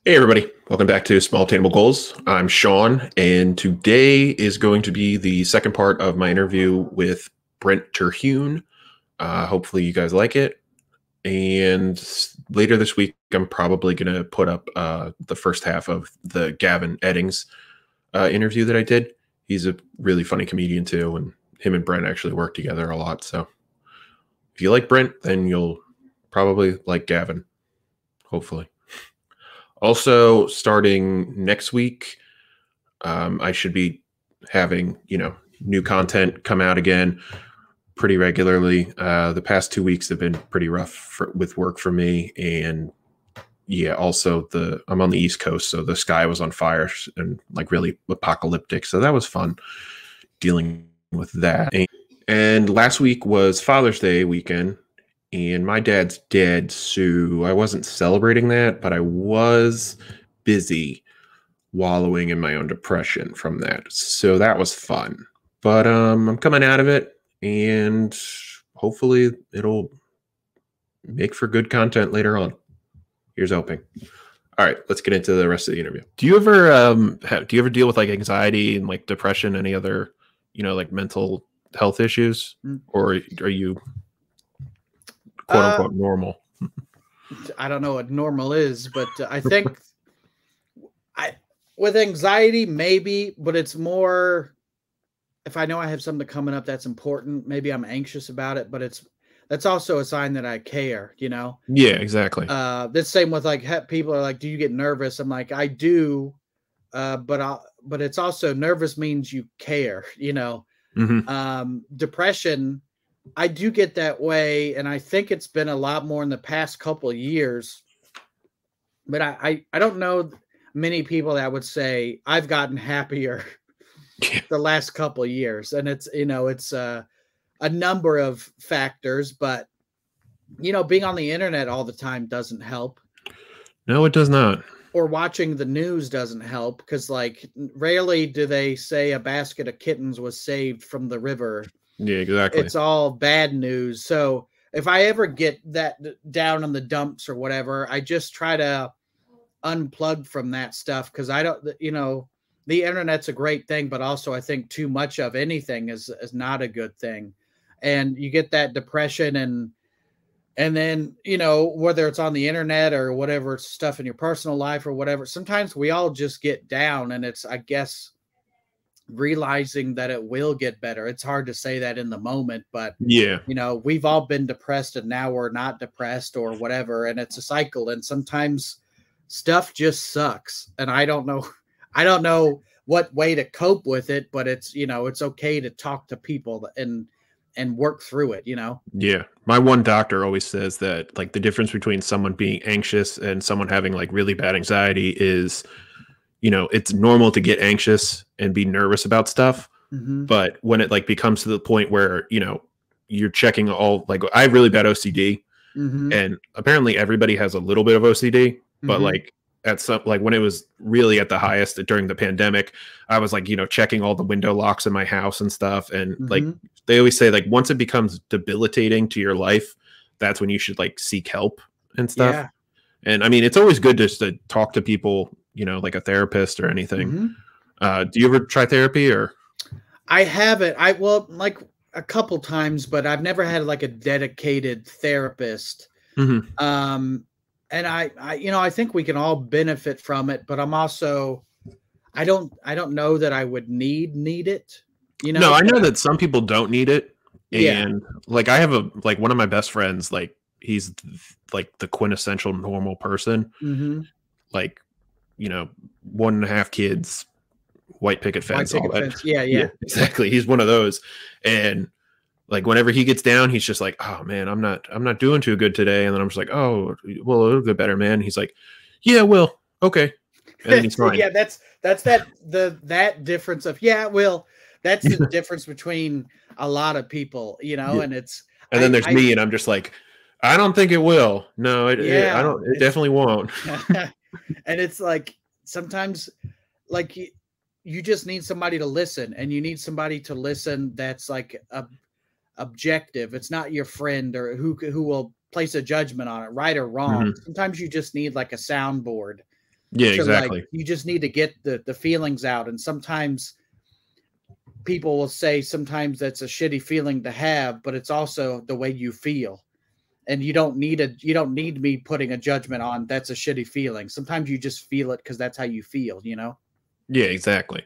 Hey everybody, welcome back to Small Attainable Goals. I'm Sean, and today is going to be the second part of my interview with Brent Terhune. Hopefully you guys like it. And later this week, I'm probably going to put up the first half of the Gavin Eddings interview that I did. He's a really funny comedian too, and him and Brent actually work together a lot. So if you like Brent, then you'll probably like Gavin, hopefully. Also, starting next week, I should be having, new content come out again pretty regularly. The past 2 weeks have been pretty rough with work for me. And yeah, also I'm on the East Coast, so the sky was on fire and like really apocalyptic. So that was fun dealing with that. And last week was Father's Day weekend. And my dad's dead, so I wasn't celebrating that, but I was busy wallowing in my own depression from that. So that was fun. But I'm coming out of it, and hopefully it'll make for good content later on. Here's hoping. All right, let's get into the rest of the interview. Do you ever deal with like anxiety and like depression, any other, like mental health issues, or are you quote unquote normal? I don't know what normal is, but I think with anxiety, maybe, but it's more if I know I have something coming up that's important, maybe I'm anxious about it, but that's also a sign that I care, Yeah, exactly. The same with like people are like, do you get nervous? I'm like, I do, but it's also nervous means you care, Depression, I do get that way, and I think it's been a lot more in the past couple of years. But I don't know many people that would say I've gotten happier the last couple of years, and it's a number of factors, but being on the internet all the time doesn't help. No, it does not. Or watching the news doesn't help because, like, rarely do they say a basket of kittens was saved from the river. Yeah, exactly. It's all bad news. So if I ever get that down in the dumps or whatever, I just try to unplug from that stuff because I don't, the internet's a great thing, but also I think too much of anything is not a good thing. And you get that depression and then, whether it's on the internet or whatever stuff in your personal life or whatever, sometimes we all just get down, and it's, I guess, realizing that it will get better. It's hard to say that in the moment, but yeah, we've all been depressed and now we're not depressed or whatever. And it's a cycle. And sometimes stuff just sucks. And I don't know what way to cope with it, but it's, it's okay to talk to people and work through it, Yeah. My one doctor always says that like the difference between someone being anxious and someone having like really bad anxiety is, it's normal to get anxious and be nervous about stuff. Mm-hmm. But when it like becomes to the point where, you're checking all, like I have really bad OCD, mm-hmm. and apparently everybody has a little bit of OCD, mm-hmm. but like at some, like when it was really at the highest during the pandemic, I was like, checking all the window locks in my house and stuff. And mm-hmm. like, they always say like, once it becomes debilitating to your life, that's when you should like seek help and stuff. Yeah. And I mean, it's always good just to talk to people, like a therapist or anything. Mm-hmm. Do you ever try therapy or? I haven't. Like a couple times, but I've never had like a dedicated therapist. Mm-hmm. And I think we can all benefit from it, but I'm also, I don't know that I would need it. No, I know that some people don't need it. And yeah. like, I have one of my best friends, like he's like the quintessential normal person. Mm-hmm. Like, 1.5 kids, white picket fence, all that. Yeah, exactly. He's one of those. And like, whenever he gets down, he's just like, oh man, I'm not doing too good today. And then I'm just like, oh, well, it'll get better, man. He's like, yeah, well, okay. And then he's fine. Yeah, that's that difference of, yeah, well, that's the difference between a lot of people, and it's. And then there's me, and I'm just like, I don't think it will. No, I don't. It definitely won't. And it's like sometimes, like you just need somebody to listen, and you need somebody to listen that's like objective. It's not your friend or who will place a judgment on it, right or wrong. Mm-hmm. Sometimes you just need like a soundboard Yeah, to like, exactly. you just need to get the feelings out. And sometimes people will say sometimes that's a shitty feeling to have, but it's also the way you feel. And you don't need me putting a judgment on that's a shitty feeling. Sometimes you just feel it because that's how you feel, you know? Yeah, exactly.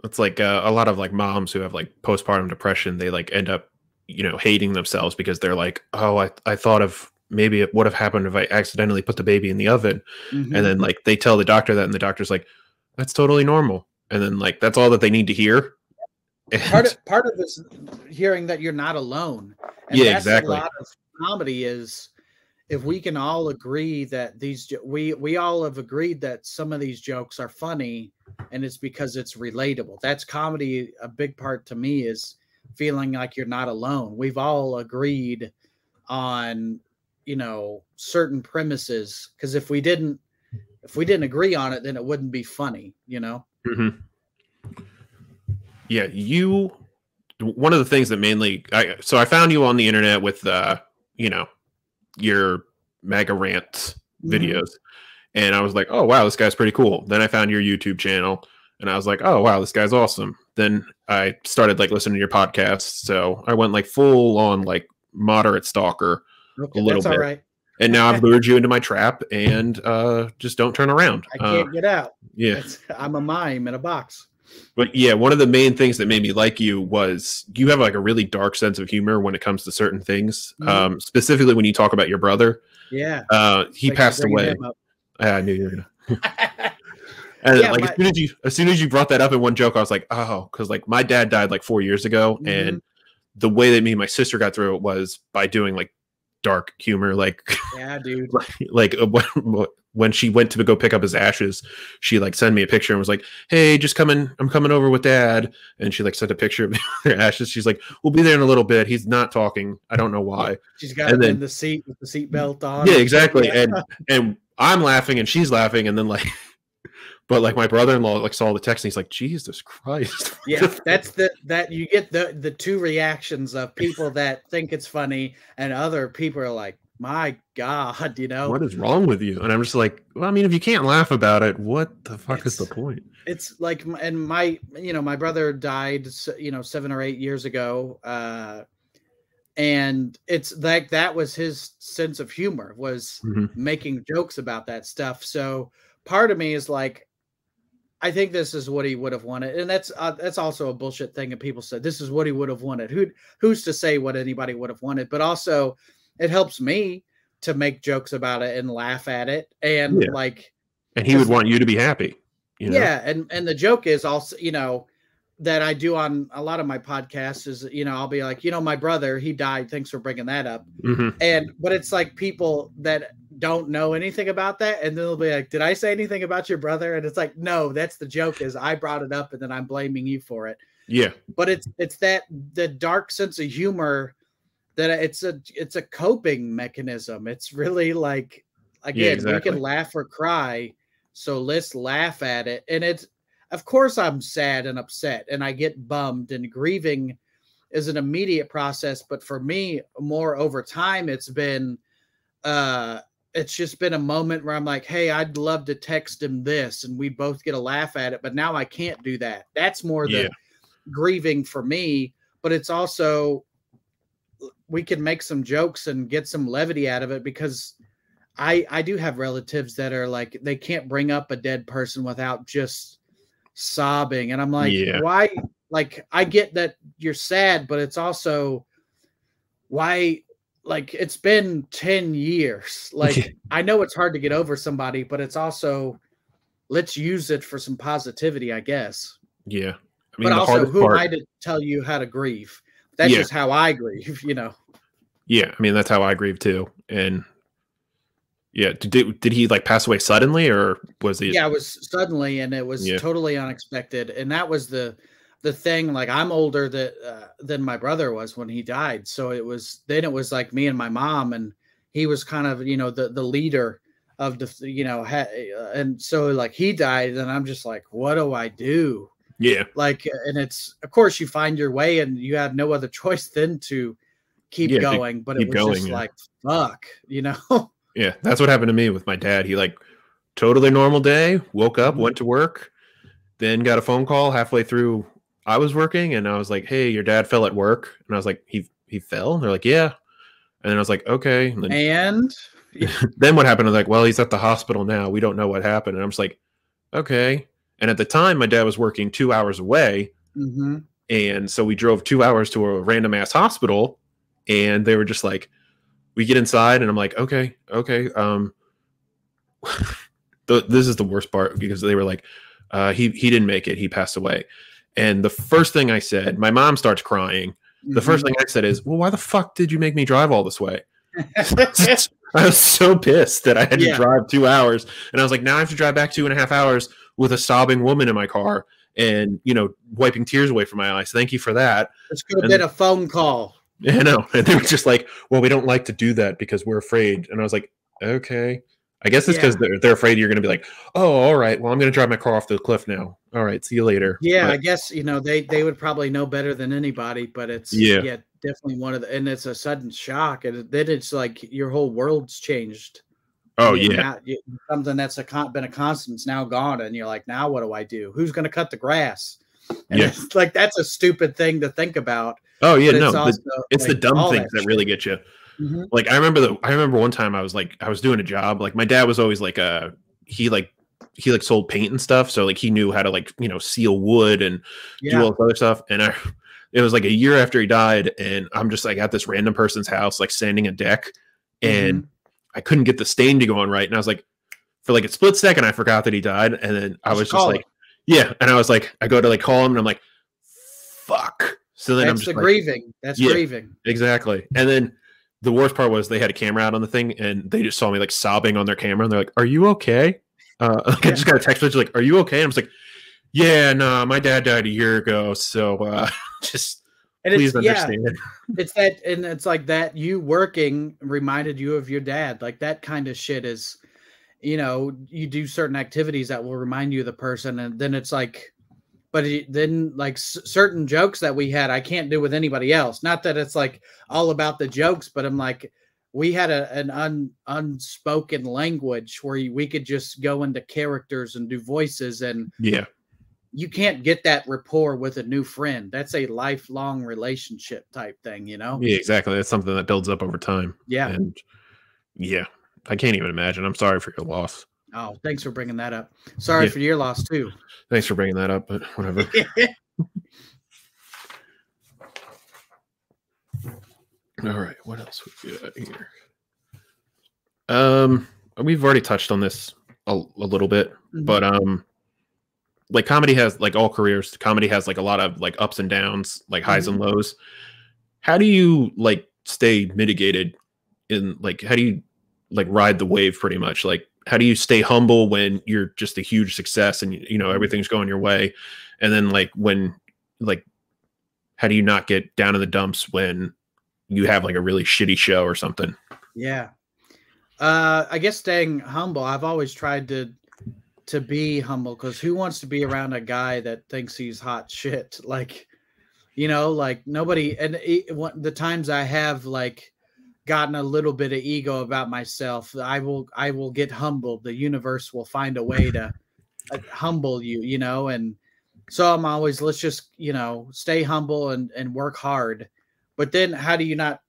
It's like a lot of like moms who have like postpartum depression, they like end up, hating themselves because they're like, oh, I thought of maybe it would have happened if I accidentally put the baby in the oven. And Mm-hmm. then like they tell the doctor that, and the doctor's like, that's totally normal. And then like that's all that they need to hear. And Part of this hearing that you're not alone. And yeah, that's a exactly. lot of comedy is if we can all agree that we all have agreed that some of these jokes are funny, and it's because it's relatable. That's comedy. A big part to me is feeling like you're not alone. We've all agreed on, certain premises, because if we didn't agree on it, then it wouldn't be funny, Hmm. Yeah, one of the things that mainly so I found you on the internet with you know, your mega rant Mm-hmm. videos. And I was like, oh wow, this guy's pretty cool. Then I found your YouTube channel and I was like, oh wow, this guy's awesome. Then I started like listening to your podcast. So I went like full on like moderate stalker a Okay, little that's all bit. right. And now I've lured you into my trap and just don't turn around. I can't get out. Yeah. I'm a mime in a box. But yeah, one of the main things that made me like you was you have like a really dark sense of humor when it comes to certain things. Mm-hmm. Specifically when you talk about your brother. Yeah. He Thanks for passed bringing away. him up. I knew you were gonna. And Yeah, like as soon as you brought that up in one joke, I was like, oh, because like my dad died like 4 years ago, mm-hmm. and the way that me and my sister got through it was by doing like dark humor, like Yeah, dude. like when she went to go pick up his ashes, she like sent me a picture and was like, hey, just coming, I'm coming over with dad. And she like sent a picture of their ashes. She's like, we'll be there in a little bit. He's not talking. I don't know why. She's got And him in then the seat with the seatbelt on. yeah, And shit. exactly. Yeah. And I'm laughing and she's laughing, and then like but like my brother-in-law like saw the text and he's like, Jesus Christ. Yeah, that's that you get the two reactions of people that think it's funny and other people are like, my God, What is wrong with you? And I'm just like, well, I mean, if you can't laugh about it, what the fuck is the point? It's like, and my brother died, 7 or 8 years ago. And it's like, that was his sense of humor, was making jokes about that stuff. So part of me is like, I think this is what he would have wanted. And that's also a bullshit thing. And people said, this is what he would have wanted. Who's to say what anybody would have wanted? But also it helps me to make jokes about it and laugh at it. And like, and he would want you to be happy. Yeah. And the joke is also, that I do on a lot of my podcasts is, I'll be like, my brother, he died. Thanks for bringing that up. But it's like people that don't know anything about that. And then they'll be like, did I say anything about your brother? And it's like, no, that's the joke, is I brought it up and then I'm blaming you for it. Yeah. But it's that the dark sense of humor that it's a coping mechanism. It's really like, again, we can laugh or cry. So let's laugh at it. And of course I'm sad and upset and I get bummed, and grieving is an immediate process. But for me, more over time, it's just been a moment where I'm like, hey, I'd love to text him this and we both get a laugh at it. But now I can't do that. That's more the grieving for me. But it's also, we can make some jokes and get some levity out of it, because I do have relatives that are like, they can't bring up a dead person without just sobbing. And I'm like, why? Like, I get that you're sad, but it's also why, like, it's been 10 years. Like, I know it's hard to get over somebody, but it's also, let's use it for some positivity, I guess. Yeah. I mean, but also, who am I to tell you how to grieve? That's just how I grieve, Yeah. I mean, that's how I grieve too. And yeah. Did he like pass away suddenly, or was he? Yeah, it was suddenly, and it was totally unexpected. And that was the thing. Like, I'm older than my brother was when he died. So it was like me and my mom, and he was kind of, the leader of the, and so like he died, and I'm just like, what do I do? Yeah. Like, and it's, of course you find your way and you have no other choice than to keep going. But it was just like, fuck, Yeah, that's what happened to me with my dad. He like totally normal day. Woke up, Mhm. went to work, then got a phone call halfway through. I was working, and I was like, "Hey, your dad fell at work," and I was like, "He fell?" And they're like, "Yeah," and then I was like, "Okay." And And yeah. then what happened? I was like, "Well, he's at the hospital now. We don't know what happened." And I'm just like, "Okay." And at the time, my dad was working 2 hours away, Mhm. and so we drove 2 hours to a random ass hospital, and they were just like, we get inside, and I'm like, "Okay, okay." This is the worst part because they were like, he didn't make it. He passed away. And the first thing I said, my mom starts crying. The first Mhm. thing I said is, well, why the fuck did you make me drive all this way? I was so pissed that I had to Yeah. drive 2 hours. And I was like, now I have to drive back 2.5 hours with a sobbing woman in my car and, wiping tears away from my eyes. Thank you for that. This could have And been a phone call. I know. And they were just like, well, we don't like to do that because we're afraid. And I was like, okay. I guess it's because Yeah. they're afraid you're going to be like, oh, all right. Well, I'm going to drive my car off the cliff now. All right. See you later. Yeah, But I guess, they would probably know better than anybody, but it's yeah. yeah, definitely one of the and it's a sudden shock, and then it's like your whole world's changed. Oh, You yeah. now something that's been a constant's now gone, and you're like, now what do I do? Who's going to cut the grass? And Yeah. it's like that's a stupid thing to think about, Oh, yeah. but it's No, also it's the like dumb all things that that shit. really get you. Mhm. Like I remember one time I was doing a job. Like my dad was always like he sold paint and stuff, so like he knew how to like seal wood and do all Yeah. this other stuff. And it was like a year after he died, and I'm just like at this random person's house like sanding a deck, and Mhm. I couldn't get the stain to go on right. And I was like, for like a split second, I forgot that he died, and then I You was should just call like, him. yeah. And I was like, I go to like call him, and I'm like, fuck. So then I'm That's just the like, grieving. That's yeah, grieving. exactly. And then the worst part was they had a camera out on the thing, and they just saw me like sobbing on their camera, and they're like, "Are you okay?" Like I Yeah. just got a text message like, "Are you okay?" And I was like, "Yeah, no, my dad died a year ago, so just And please it's yeah, understand." it's that and it's like that you working reminded you of your dad. Like that kind of shit is, you do certain activities that will remind you of the person, and then it's like, but then like certain jokes that we had, I can't do with anybody else. Not that it's like all about the jokes, but I'm like, we had an unspoken language where we could just go into characters and do voices, and Yeah, you can't get that rapport with a new friend. That's a lifelong relationship type thing. yeah, exactly. That's something that builds up over time, Yeah. and yeah, I can't even imagine. I'm sorry for your loss. Oh, thanks for bringing that up. Sorry Yeah, for your loss too. thanks for bringing that up, but whatever. All right, what else we got here? Um, we've already touched on this a little bit, Mhm. but like comedy has like all careers, comedy has like a lot of like ups and downs, like highs and Mhm. lows. How do you like stay mitigated in like how do you like ride the wave pretty much? Like how do you stay humble when you're just a huge success and Mhm. everything's going your way? And then like when like how do you not get down in the dumps when you have like a really shitty show or something? Yeah. I guess staying humble. I've always tried to be humble because who wants to be around a guy that thinks he's hot shit? Like, like nobody. And the times I have like gotten a little bit of ego about myself, I will get humbled. The universe will find a way to humble you. And so I'm always let's just stay humble and work hard. But then how do you not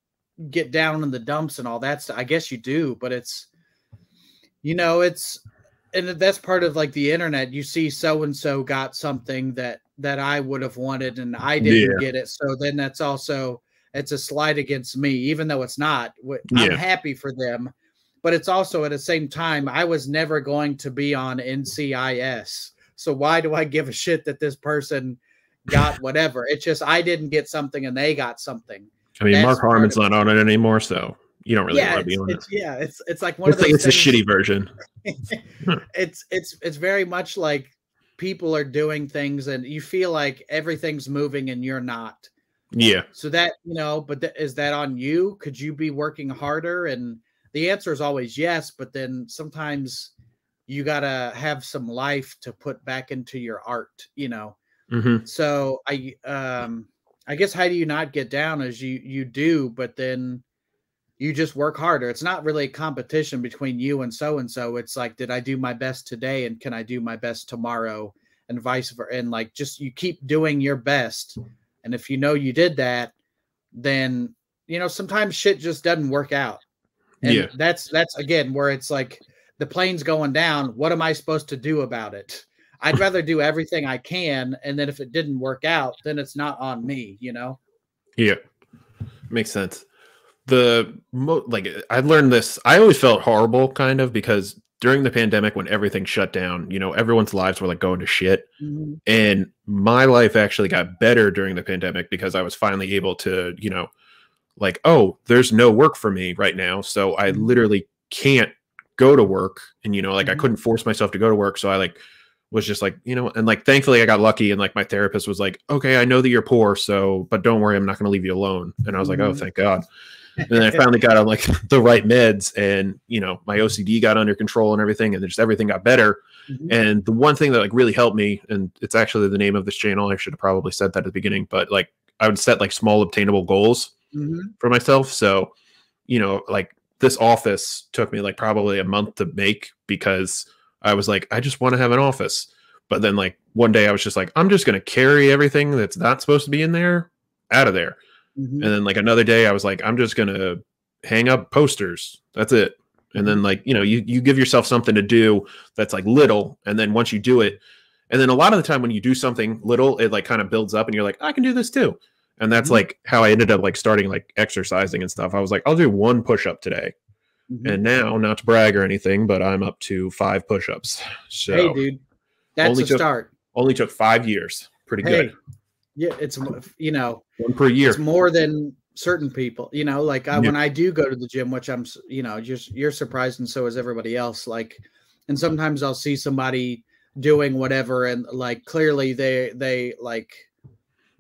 get down in the dumps and all that stuff? I guess you do, but it's and that's part of like the internet. You see so and so got something that I would have wanted and I didn't Yeah, get it. So then it's a slight against me, even though it's not. I'm yeah, happy for them, but it's also at the same time I was never going to be on NCIS. So why do I give a shit that this person got whatever? It's just I didn't get something and they got something. I mean, That's Mark part Harmon's of not on it anymore, so you don't really yeah, want to be on it. it's like one of those It's a things. shitty version. Huh. It's very much like people are doing things and you feel like everything's moving and you're not. Yeah. So that, but is that on you? Could you be working harder? And the answer is always yes, but then sometimes you got to have some life to put back into your art. Hmm. So I guess how do you not get down as you do, but then you just work harder. It's not really a competition between you and so. It's like, did I do my best today, and can I do my best tomorrow, and vice versa. And like, just you keep doing your best. And if you know you did that, then, you know, sometimes shit just doesn't work out. And that's again where it's like, the plane's going down. What am I supposed to do about it? I'd rather do everything I can. And then if it didn't work out, then it's not on me, you know? Yeah. Makes sense. Like I learned this. I always felt horrible kind of because during the pandemic, when everything shut down, you know, everyone's lives were like going to shit. Mm-hmm. And my life actually got better during the pandemic because I was finally able to, you know, like, oh, there's no work for me right now. So I literally can't go to work. And, you know, like I couldn't force myself to go to work. So I like was just like, you know, and like thankfully I got lucky, and like my therapist was like, okay, I know that you're poor, so but don't worry, I'm not going to leave you alone. And I was like, oh, thank God. And then I finally got on like the right meds, and, you know, my OCD got under control and everything, and just everything got better. And the one thing that like really helped me, and it's actually the name of this channel, I should have probably said that at the beginning, but like I would set like small obtainable goals for myself. So, you know, like this office took me like probably a month to make, because I was like, I just want to have an office. But then like one day I was just like, I'm just going to carry everything that's not supposed to be in there out of there. And then like another day I was like, I'm just going to hang up posters. That's it. And then like, you know, you give yourself something to do that's like little. And then once you do it, and then a lot of the time when you do something little, it like kind of builds up and you're like, I can do this too. And that's like how I ended up like starting like exercising and stuff. I was like, I'll do 1 push-up today. And now, not to brag or anything, but I'm up to 5 push-ups. So hey, dude, that's a start. Only took 5 years. Pretty good. Yeah, it's, you know, 1 per year. It's more than certain people, you know, like when I do go to the gym, which I'm, you know, just you're surprised, and so is everybody else. Like, and sometimes I'll see somebody doing whatever, and like clearly they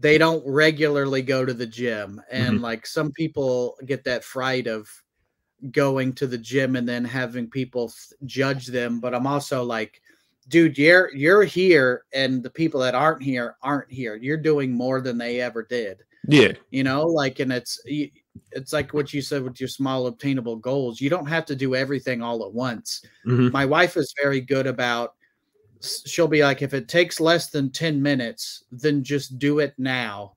don't regularly go to the gym, and like some people get that fright of going to the gym and then having people judge them. But I'm also like, dude, you're here, and the people that aren't here. You're doing more than they ever did. Yeah. You know, like, and it's like what you said with your small obtainable goals. You don't have to do everything all at once. My wife is very good about, she'll be like, if it takes less than 10 minutes, then just do it now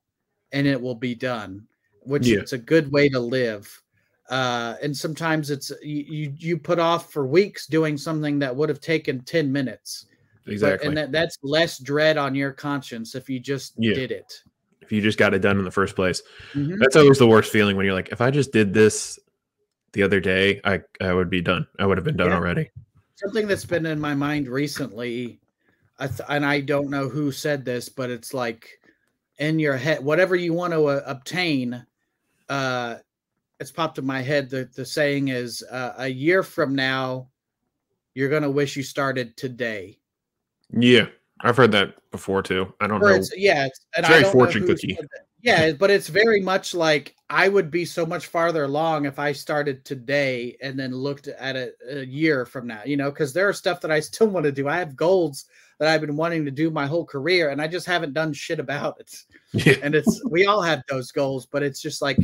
and it will be done, which it's a good way to live. And sometimes it's you put off for weeks doing something that would have taken 10 minutes. Exactly. And that's less dread on your conscience if you just did it. If you just got it done in the first place. That's always the worst feeling, when you're like, if I just did this the other day, I would be done. I would have been done already. Something that's been in my mind recently, and I don't know who said this, but it's like, in your head, whatever you want to obtain, it's popped in my head. The saying is, a year from now, you're going to wish you started today. Yeah. I've heard that before too. I don't know. It's very fortune cookie. Yeah, but it's very much like, I would be so much farther along if I started today and then looked at it a year from now, you know, because there are stuff that I still want to do. I have goals that I've been wanting to do my whole career, and I just haven't done shit about it. Yeah. And we all have those goals, but it's just like,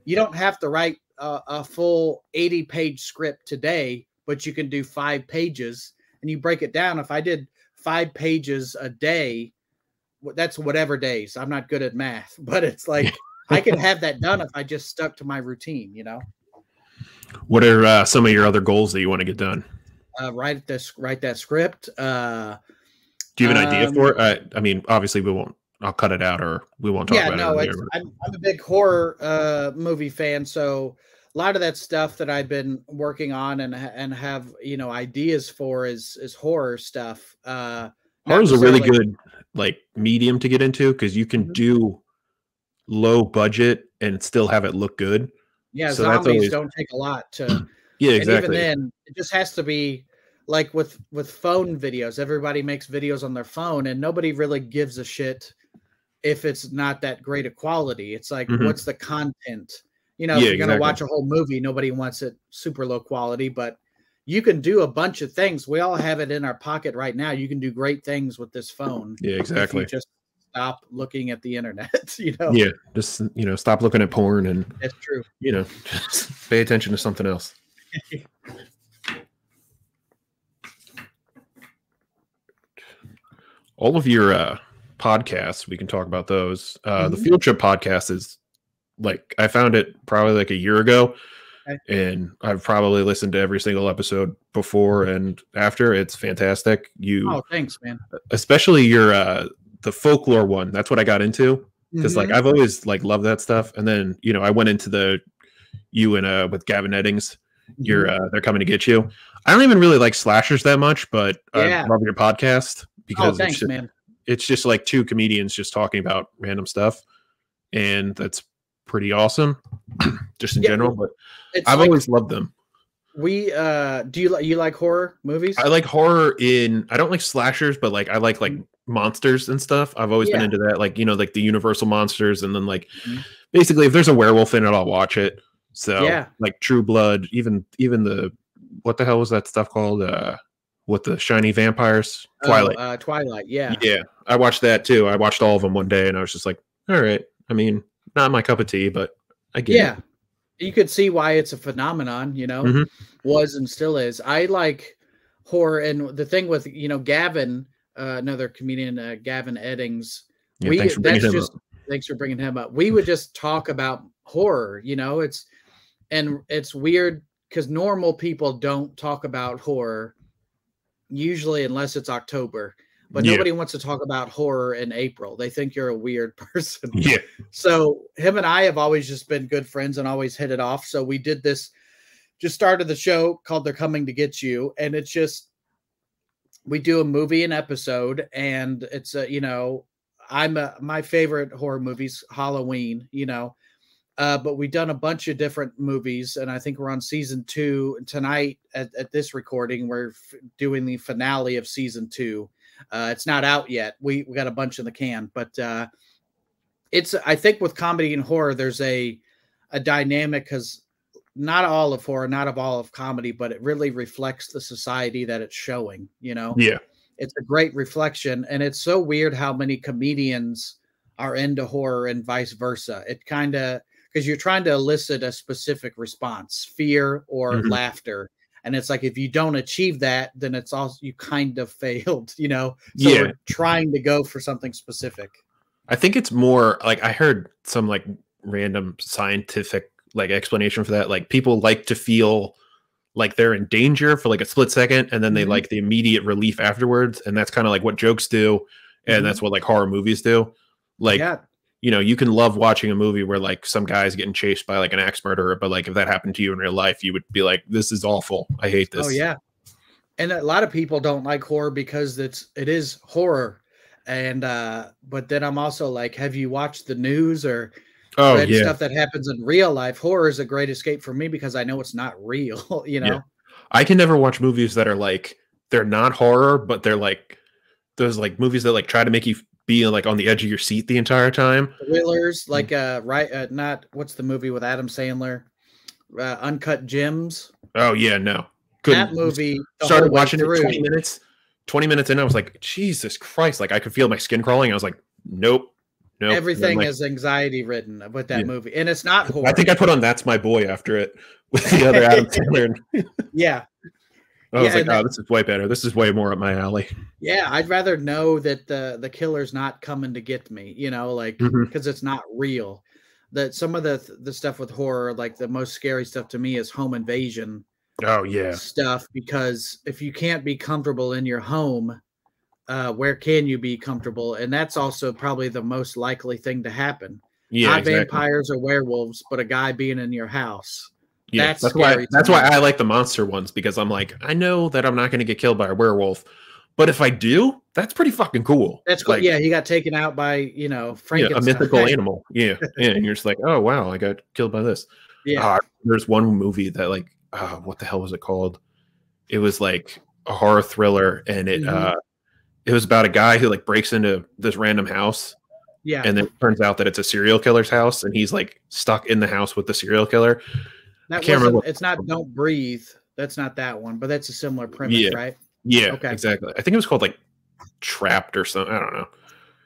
you don't have to write a full 80-page script today, but you can do 5 pages, and you break it down. If I did 5 pages a day, that's whatever days. I'm not good at math, but it's like, I could have that done if I just stuck to my routine, you know? What are some of your other goals that you want to get done? Write that script. Do you have an idea for it? I mean, obviously I'll cut it out, or we won't talk about it. I'm a big horror movie fan, so a lot of that stuff that I've been working on and have, you know, ideas for is horror stuff. Horror is a really good like medium to get into, because you can do low budget and still have it look good. Yeah, so zombies don't take a lot to. Yeah, exactly. And even then, it just has to be like with phone videos. Everybody makes videos on their phone, and nobody really gives a shit if it's not that great a quality. It's like, what's the content? You know, if you're going to watch a whole movie, nobody wants it super low quality, but you can do a bunch of things. We all have it in our pocket right now. You can do great things with this phone. Yeah, exactly. If you just stop looking at the internet. You know, Yeah, just stop looking at porn and that's true. just pay attention to something else. All of your podcasts, we can talk about those. The Field Trip podcast is like, I found it probably like a year ago, and I've probably listened to every single episode before and after. It's fantastic. Oh, thanks, man. Especially your the folklore one. That's what I got into, because like I've always like loved that stuff. And then I went into you and with Gavin Eddings. They're coming to get you. I don't even really like slashers that much, but I love your podcast because thanks, man. It's just like two comedians just talking about random stuff, and that's pretty awesome, just in general. But I've always loved them. We do you like horror movies? I like horror I don't like slashers, but like I like monsters and stuff. I've always been into that, like like the Universal monsters, and then like basically if there's a werewolf in it, I'll watch it. So like True Blood, even the what the hell was that stuff called? With the shiny vampires, Twilight. Twilight, yeah. I watched that too. I watched all of them one day, and I was just like, all right. I mean, not my cup of tea, but I get it. You could see why it's a phenomenon, was and still is. I like horror, and the thing with Gavin, another comedian, Gavin Eddings. Thanks for bringing him up. We would just talk about horror, it's weird because normal people don't talk about horror usually unless it's October. But nobody wants to talk about horror in April. They think you're a weird person. Yeah. So him and I have always just been good friends and always hit it off. So we did this, just started the show called They're Coming to Get You. And it's just, we do a movie an episode, and it's my favorite horror movies, Halloween, but we've done a bunch of different movies, and I think we're on season 2 tonight at this recording. We're doing the finale of season 2. It's not out yet. We got a bunch in the can, but I think with comedy and horror, there's a dynamic, because not all of horror, not of all of comedy, but it really reflects the society that it's showing, Yeah. It's a great reflection. And it's so weird how many comedians are into horror and vice versa. It kind of, because you're trying to elicit a specific response, fear or laughter. And it's like, if you don't achieve that, then it's also, you kind of failed, So we're trying to go for something specific. I think it's more like, I heard some like random scientific like explanation for that. Like, people like to feel like they're in danger for like a split second, and then they like the immediate relief afterwards. And that's kind of like what jokes do. And that's what like horror movies do. Like, you can love watching a movie where like some guy's getting chased by like an axe murderer, but like if that happened to you in real life, you would be like, this is awful. I hate this. Oh yeah. And a lot of people don't like horror because it is horror. And but then I'm also like, have you watched the news or read stuff that happens in real life? Horror is a great escape for me because I know it's not real, I can never watch movies that are like, they're not horror, but they're like those like movies that like try to make you be like on the edge of your seat the entire time. Thrillers, like not what's the movie with Adam Sandler? Uncut Gems. Oh yeah, no. That movie started watching it 20 minutes in, I was like, Jesus Christ, like I could feel my skin crawling. I was like, nope. Everything is anxiety ridden with that movie. And it's not horror. I think I put on That's My Boy after it with the other Adam Sandler. I was like, this is way better. This is way more up my alley. Yeah, I'd rather know that the killer's not coming to get me, because it's not real. That some of the stuff with horror, like the most scary stuff to me is home invasion. Oh yeah, stuff, because if you can't be comfortable in your home, where can you be comfortable? And that's also probably the most likely thing to happen. Yeah, not vampires or werewolves, but a guy being in your house. Yeah, that's why I like the monster ones, because I'm like, I know that I'm not going to get killed by a werewolf, but if I do, that's pretty fucking cool. That's cool. Like, yeah, he got taken out by Frankenstein, a mythical animal. Yeah, and you're just like, oh wow, I got killed by this. Yeah, there's one movie that like, what the hell was it called? It was like a horror thriller, and it was about a guy who like breaks into this random house. Yeah, and then it turns out that it's a serial killer's house, and he's like stuck in the house with the serial killer. I can't remember. It's not Don't Breathe. That's not that one, but that's a similar premise, right? Yeah, okay, exactly. I think it was called like Trapped or something. I don't know.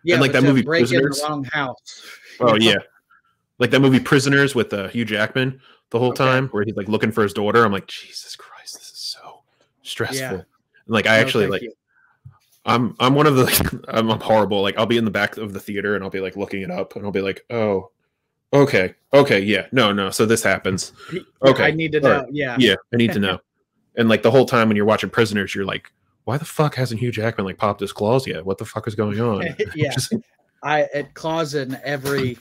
Yeah, And like but that to movie break in the Prisoners. wrong house. Oh yeah, like that movie Prisoners with Hugh Jackman the whole Okay. time, where he's like looking for his daughter. I'm like, Jesus Christ, this is so stressful. Yeah. And, like I No, actually thank like you. I'm one of the I'm horrible. Like I'll be in the back of the theater and I'll be like looking it up and I'll be like, oh, okay, yeah, no. So this happens. Yeah, I Okay, need to all right, know. Yeah. yeah, I need to know. And like the whole time when you're watching Prisoners, you're like, why the fuck hasn't Hugh Jackman like popped his claws yet? What the fuck is going on? Yeah. Claws in every.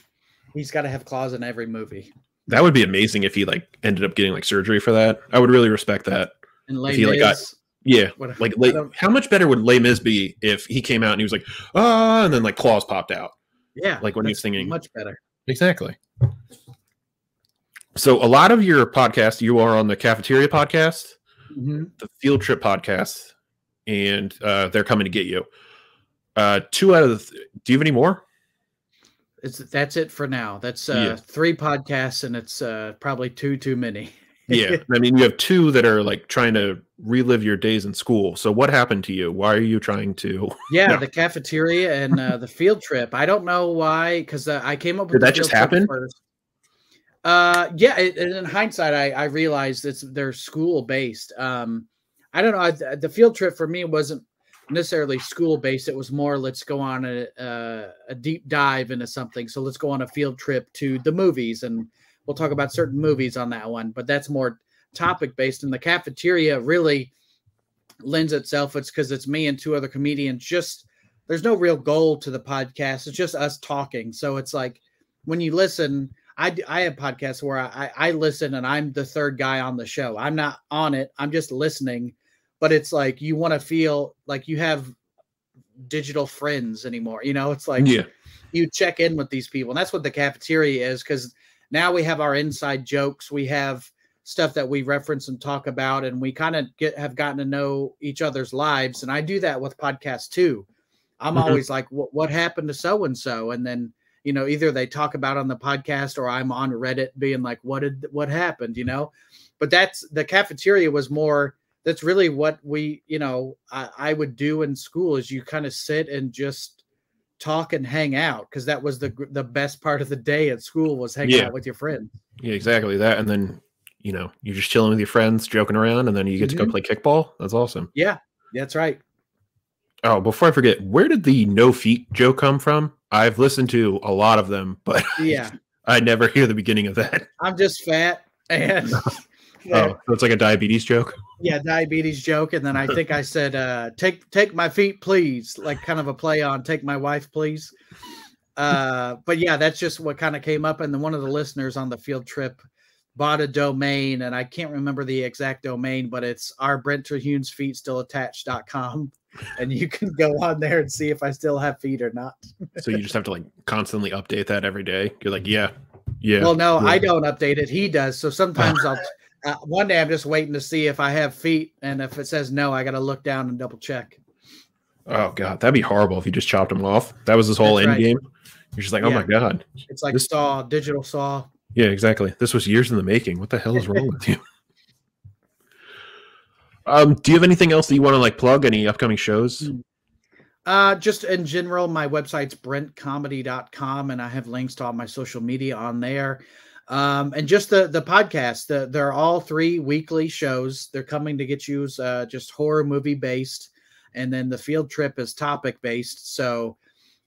He's got to have claws in every movie. That would be amazing if he like ended up getting like surgery for that. I would really respect that. And If he like got yeah, what, like how much better would Les Mis be if he came out and he was like and then like claws popped out yeah, like when he was singing. much better. Exactly. So a lot of your podcasts, you are on the Cafeteria podcast, the Field Trip podcast, and they're coming to get you. 2 out of do you have any more? That's it for now. That's 3 podcasts, and it's probably too many. Yeah, I mean, you have 2 that are like trying to relive your days in school. So what happened to you? Why are you trying to? Yeah, No. the Cafeteria and the Field Trip. I don't know why, because I came up with Did that just happen? First. Yeah, in hindsight, I realized they're school based. I don't know. The Field Trip for me wasn't necessarily school based. It was more, let's go on a deep dive into something. So let's go on a field trip to the movies, and we'll talk about certain movies on that one. But that's more topic based. And the Cafeteria really lends itself. It's because it's me and 2 other comedians. Just there's no real goal to the podcast. It's just us talking. So it's like when you listen. I have podcasts where I listen and I'm the third guy on the show. I'm not on it. I'm just listening. But it's like you want to feel like you have digital friends anymore. You know, it's like you check in with these people. And that's what the Cafeteria is, because now we have our inside jokes. We have stuff that we reference and talk about, and we kind of have gotten to know each other's lives. And I do that with podcasts too. I'm always like, what happened to so-and-so? And then, you know, either they talk about on the podcast or I'm on Reddit being like, what happened, you know? But that's the Cafeteria was more, that's really what we, you know, I would do in school is you kind of sit and just talk and hang out. Cause that was the best part of the day at school was hanging out with your friends. Yeah, exactly that. And then, you know, you're just chilling with your friends, joking around, and then you get to go play kickball. That's awesome. Yeah, that's right. Oh, before I forget, where did the no feet joke come from? I've listened to a lot of them, but yeah, I never hear the beginning of that. I'm just fat and so it's like a diabetes joke. Yeah, diabetes joke. And then I think I said, take my feet, please. Like kind of a play on take my wife, please. But yeah, that's just what kind of came up. And then one of the listeners on the field trip bought a domain, and I can't remember the exact domain, but it's our Brent Terhune's feet still attached.com. And you can go on there and see if I still have feet or not. So you just have to like constantly update that every day. You're like, yeah. Well, no, I don't update it. He does. So sometimes one day I'm just waiting to see if I have feet. And if it says no, I got to look down and double check. Oh God, that'd be horrible if you just chopped them off. That was his whole end game. You're just like, oh my God. It's like digital saw. Yeah, exactly. This was years in the making. What the hell is wrong with you? Do you have anything else that you want to like plug? Any upcoming shows? Just in general, my website's brentcomedy.com, and I have links to all my social media on there. And just the podcast, they're all 3 weekly shows. They're coming to get you just horror movie based. And then the field trip is topic based. So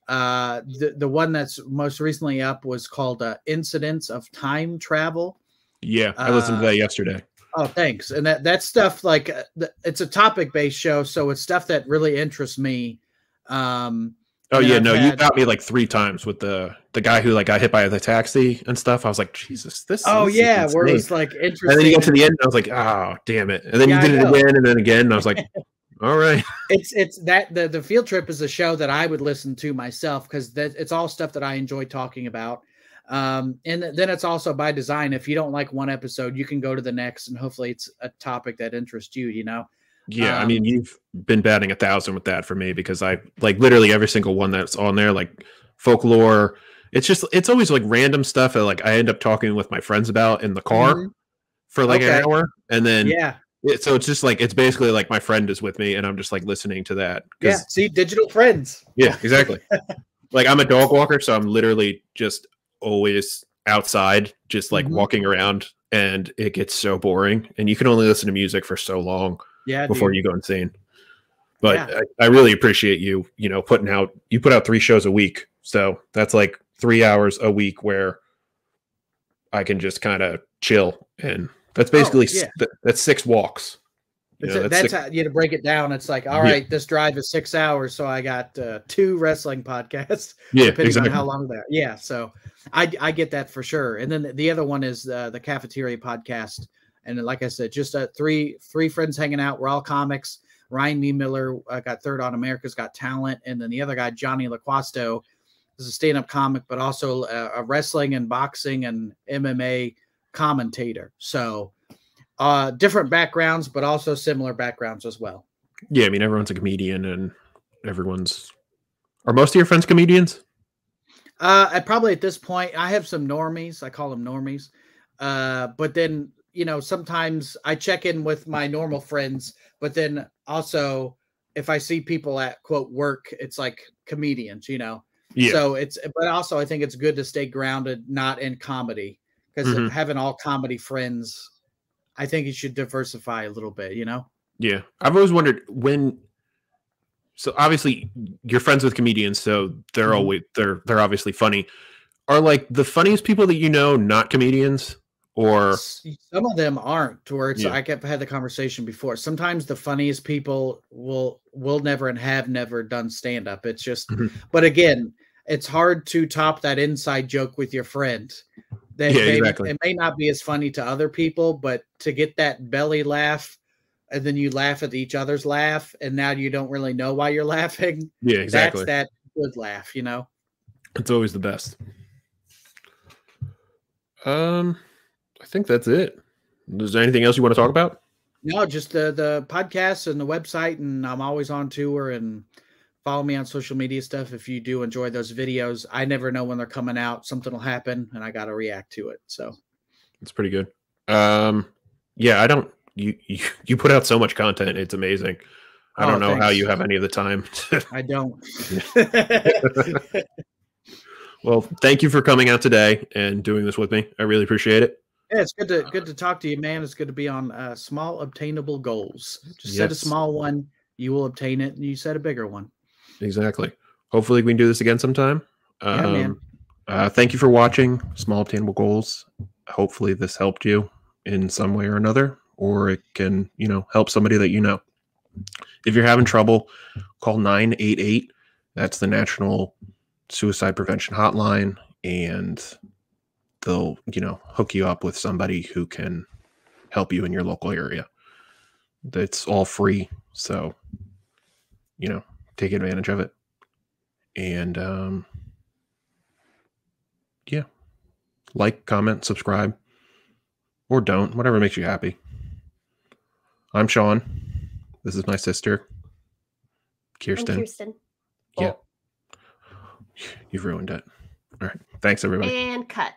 the one that's most recently up was called Incidents of Time Travel. Yeah, I listened to that yesterday. Oh, thanks. And that stuff, like it's a topic based show. So it's stuff that really interests me. You got me like 3 times with the guy who like got hit by the taxi and stuff. I was like, Jesus, this. Oh yeah, where it was like interesting. And then you get to the end, and I was like, oh damn it! And then you did it again, and then again, and I was like, all right. It's that the field trip is a show that I would listen to myself because it's all stuff that I enjoy talking about. And then it's also by design. If you don't like one episode, you can go to the next, and hopefully it's a topic that interests you. You know. Yeah, I mean, you've been batting 1,000 with that for me because I like literally every single one that's on there, like folklore. It's always like random stuff that like I end up talking with my friends about in the car for like an hour, and then so it's just like it's basically like my friend is with me, and I'm just like listening to that. Yeah, see, digital friends. Yeah, exactly. Like I'm a dog walker, so I'm literally just always outside, just like walking around, and it gets so boring. And you can only listen to music for so long before you go insane. But I really appreciate you, putting out. You put out 3 shows a week, so that's like 3 hours a week where I can just kind of chill, and that's basically that's 6 walks. That's how you to break it down. It's like, all right, this drive is 6 hours, so I got 2 wrestling podcasts. Depending on how long they're. Yeah, so I get that for sure. And then the other one is the Cafeteria podcast, and like I said, just 3 friends hanging out. We're all comics. Ryan Miller got 3rd on America's Got Talent, and then the other guy, Johnny LaQuasto, is a stand-up comic, but also a wrestling and boxing and MMA commentator. So. Different backgrounds, but also similar backgrounds as well. Yeah, I mean, everyone's a comedian, and are most of your friends comedians? Probably at this point, I have some normies. I call them normies. But then, sometimes I check in with my normal friends, but then also if I see people at quote work, it's like comedians, Yeah. So but also I think it's good to stay grounded, not in comedy, because having all comedy friends, I think you should diversify a little bit, Yeah. I've always wondered so obviously you're friends with comedians, so they're always, they're obviously funny. Are like the funniest people that not comedians, or some of them aren't, where it's like I've had the conversation before. Sometimes the funniest people will never and have never done stand-up. It's just, but again, it's hard to top that inside joke with your friend. Exactly. It may not be as funny to other people, but to get that belly laugh, and then you laugh at each other's laugh, and now you don't really know why you're laughing. Yeah, exactly. That's that good laugh, It's always the best. I think that's it. Is there anything else you want to talk about? No, just the podcast and the website, and I'm always on tour, and follow me on social media stuff. If you do enjoy those videos, I never know when they're coming out. Something will happen and I got to react to it. So it's pretty good. Yeah, I don't, you put out so much content. It's amazing. I don't know how you have any of the time. I don't. Well, thank you for coming out today and doing this with me. I really appreciate it. Yeah, it's good to talk to you, man. It's good to be on small obtainable goals. Just set a small one, you will obtain it, and you set a bigger one. Exactly. Hopefully we can do this again sometime. Yeah, man. Thank you for watching Small Obtainable Goals. Hopefully this helped you in some way or another, or it can, help somebody that you know. If you're having trouble, call 988. That's the National Suicide Prevention Hotline, and they'll, hook you up with somebody who can help you in your local area. It's all free, so, take advantage of it. And yeah, like, comment, subscribe, or don't, whatever makes you happy. I'm Sean. This is my sister, Kirsten. I'm Kirsten. Yeah. You've ruined it. All right. Thanks, everybody. And cut.